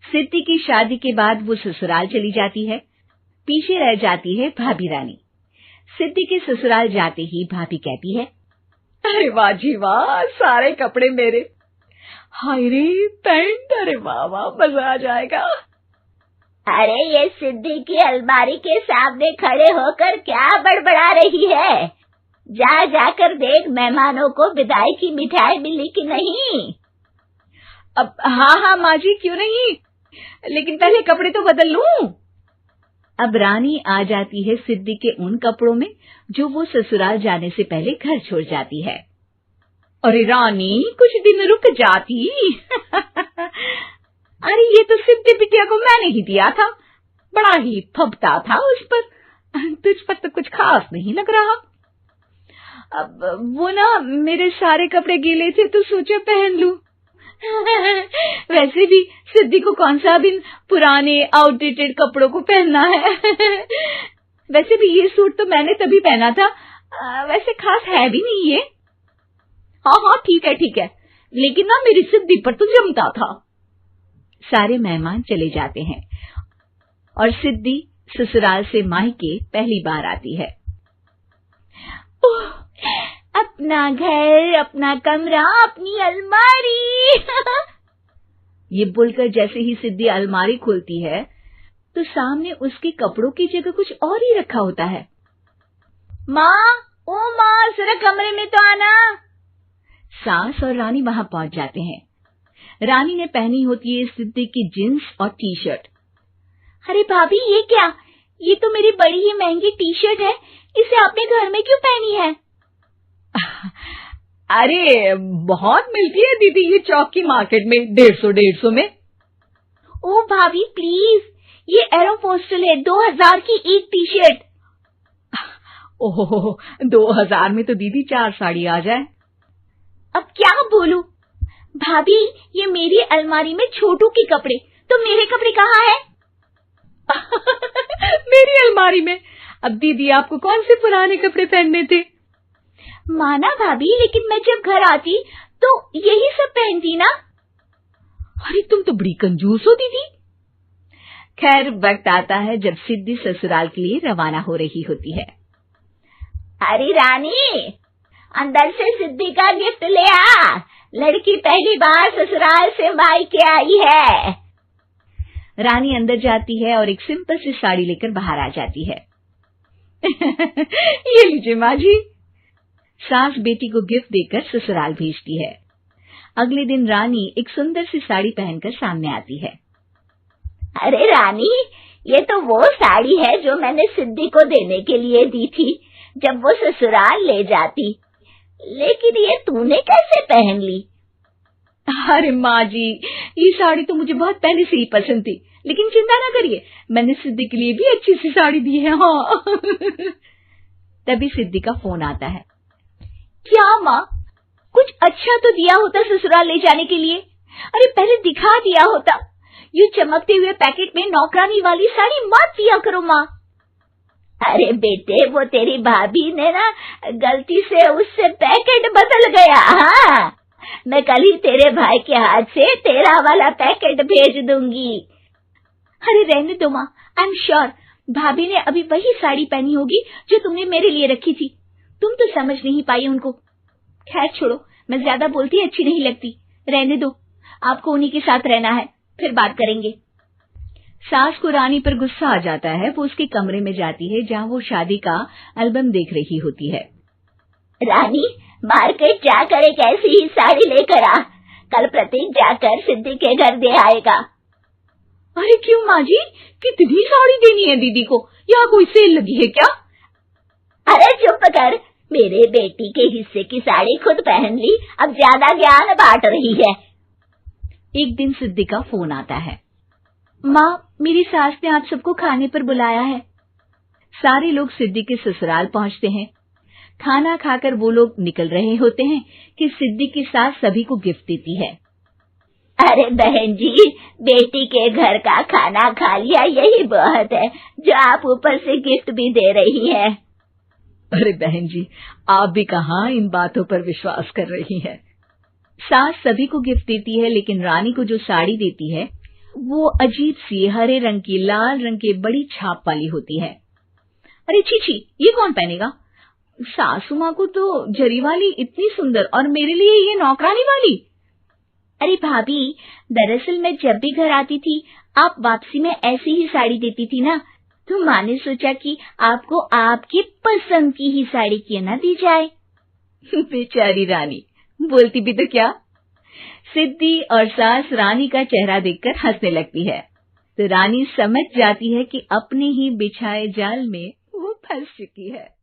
सिद्धि की शादी के बाद वो ससुराल चली जाती है। पीछे रह जाती है भाभी रानी। सिद्धि के ससुराल जाते ही भाभी कहती है, अरे वाह जी वाह, सारे कपड़े मेरे। हाय रे पैंट, अरे वाह वाह, मजा आ जाएगा। अरे ये सिद्धि की अलमारी के सामने खड़े होकर क्या बड़बड़ा रही है? जाकर देख मेहमानों को विदाई की मिठाई मिली कि नहीं। अब हाँ माँ जी, क्यों नहीं, लेकिन पहले कपड़े तो बदल लूं। अब रानी आ जाती है सिद्धि के उन कपड़ों में जो वो ससुराल जाने से पहले घर छोड़ जाती है। अरे रानी, कुछ दिन रुक जाती। अरे ये तो सिद्धि बिटिया को मैंने ही दिया था, बड़ा ही फबता था उस पर, तुझ पर तो कुछ खास नहीं लग रहा। अब वो ना मेरे सारे कपड़े गीले थे तो सोचा पहन लूं। वैसे भी सिद्धि को कौन सा दिन पुराने आउटडेटेड कपड़ों को पहनना है। वैसे भी ये सूट तो मैंने तभी पहना था, वैसे खास है भी नहीं ये। हाँ ठीक है, लेकिन ना मेरी सिद्धि पर तो जमता था। सारे मेहमान चले जाते हैं और सिद्धि ससुराल से मायके पहली बार आती है। अपना घर, अपना कमरा, अपनी अलमारी। ये बोलकर जैसे ही सिद्धि अलमारी खोलती है तो सामने उसके कपड़ों की जगह कुछ और ही रखा होता है। माँ, जरा कमरे में तो आना। सास और रानी वहां पहुंच जाते हैं। रानी ने पहनी होती है सिद्धि की जींस और टी शर्ट। अरे भाभी, ये क्या? ये तो मेरी बड़ी ही महंगी टी शर्ट है, इसे आपने घर में क्यों पहनी है? अरे बहुत मिलती है दीदी ये चौक की मार्केट में, 150 में। ओ भाभी प्लीज, ये एरोपोस्टल है, 2000 की एक टी शर्ट। ओहो, 2000 में तो दीदी 4 साड़ी आ जाए। अब क्या बोलूं भाभी, ये मेरी अलमारी में छोटू के कपड़े, तो मेरे कपड़े कहाँ हैं? मेरी अलमारी में। अब दीदी आपको कौन से पुराने कपड़े पहनने थे? माना भाभी, लेकिन मैं जब घर आती तो यही सब पहनती ना। अरे तुम तो बड़ी कंजूस हो दीदी। खैर, वक्त आता है जब सिद्धि ससुराल के लिए रवाना हो रही होती है। अरे रानी, अंदर से सिद्धि का गिफ्ट ले आ, लड़की पहली बार ससुराल से मायके आई है। रानी अंदर जाती है और एक सिंपल सी साड़ी लेकर बाहर आ जाती है। ये लीजिए माँ जी। सास बेटी को गिफ्ट देकर ससुराल भेजती है। अगले दिन रानी एक सुंदर सी साड़ी पहनकर सामने आती है। अरे रानी, ये तो वो साड़ी है जो मैंने सिद्धि को देने के लिए दी थी जब वो ससुराल ले जाती, लेकिन ये तूने कैसे पहन ली? अरे माँ जी, ये साड़ी तो मुझे बहुत पहले से ही पसंद थी, लेकिन चिंता ना करिए, मैंने सिद्धि के लिए भी अच्छी सी साड़ी दी है। हाँ। तभी सिद्धि का फोन आता है। क्या माँ, कुछ अच्छा तो दिया होता ससुराल ले जाने के लिए। अरे पहले दिखा दिया होता। ये चमकते हुए पैकेट में नौकरानी वाली साड़ी मत दिया करो माँ। अरे बेटे, वो तेरी भाभी ने ना गलती से उससे पैकेट बदल गया। हाँ, मैं कल ही तेरे भाई के हाथ से तेरा वाला पैकेट भेज दूंगी। अरे रहने दो माँ, आई एम श्योर भाभी ने अभी वही साड़ी पहनी होगी जो तुमने मेरे लिए रखी थी। तुम तो समझ नहीं पाई उनको। खैर छोड़ो, मैं ज्यादा बोलती अच्छी नहीं लगती, रहने दो, आपको उन्हीं के साथ रहना है, फिर बात करेंगे। सास को रानी पर गुस्सा आ जाता है। वो उसके कमरे में जाती है जहाँ वो शादी का एल्बम देख रही होती है। रानी, मार्केट जाकर एक ऐसी ही साड़ी लेकर आ, कल प्रतीक जाकर सिद्धि के घर दे आएगा। अरे क्यों माँ जी, कितनी साड़ी देनी है दीदी को? यहाँ कोई सेल लगी है क्या? अरे चुप कर, मेरे बेटी के हिस्से की साड़ी खुद पहन ली, अब ज्यादा ज्ञान बांट रही है। एक दिन सिद्धि का फोन आता है। माँ, मेरी सास ने आप सबको खाने पर बुलाया है। सारे लोग सिद्धि के ससुराल पहुँचते हैं। खाना खाकर वो लोग निकल रहे होते हैं कि सिद्धि की सास सभी को गिफ्ट देती है। अरे बहन जी, बेटी के घर का खाना खा लिया, यही बहुत है जो आप ऊपर से गिफ्ट भी दे रही है। अरे बहन जी, आप भी कहाँ इन बातों पर विश्वास कर रही हैं। सास सभी को गिफ्ट देती है, लेकिन रानी को जो साड़ी देती है वो अजीब सी हरे रंग की लाल रंग के बड़ी छाप वाली होती है। अरे छी छी, ये कौन पहनेगा? सासू माँ को तो जरी वाली इतनी सुंदर और मेरे लिए ये नौकरानी वाली। अरे भाभी, दरअसल मैं जब भी घर आती थी आप वापसी में ऐसी ही साड़ी देती थी ना, तो माँ ने सोचा कि आपको आपकी पसंद की ही साड़ी क्यों ना दी जाए। बेचारी रानी, बोलती भी तो क्या। सिद्धि और सास रानी का चेहरा देखकर हंसने लगती है, तो रानी समझ जाती है कि अपने ही बिछाए जाल में वो फंस चुकी है।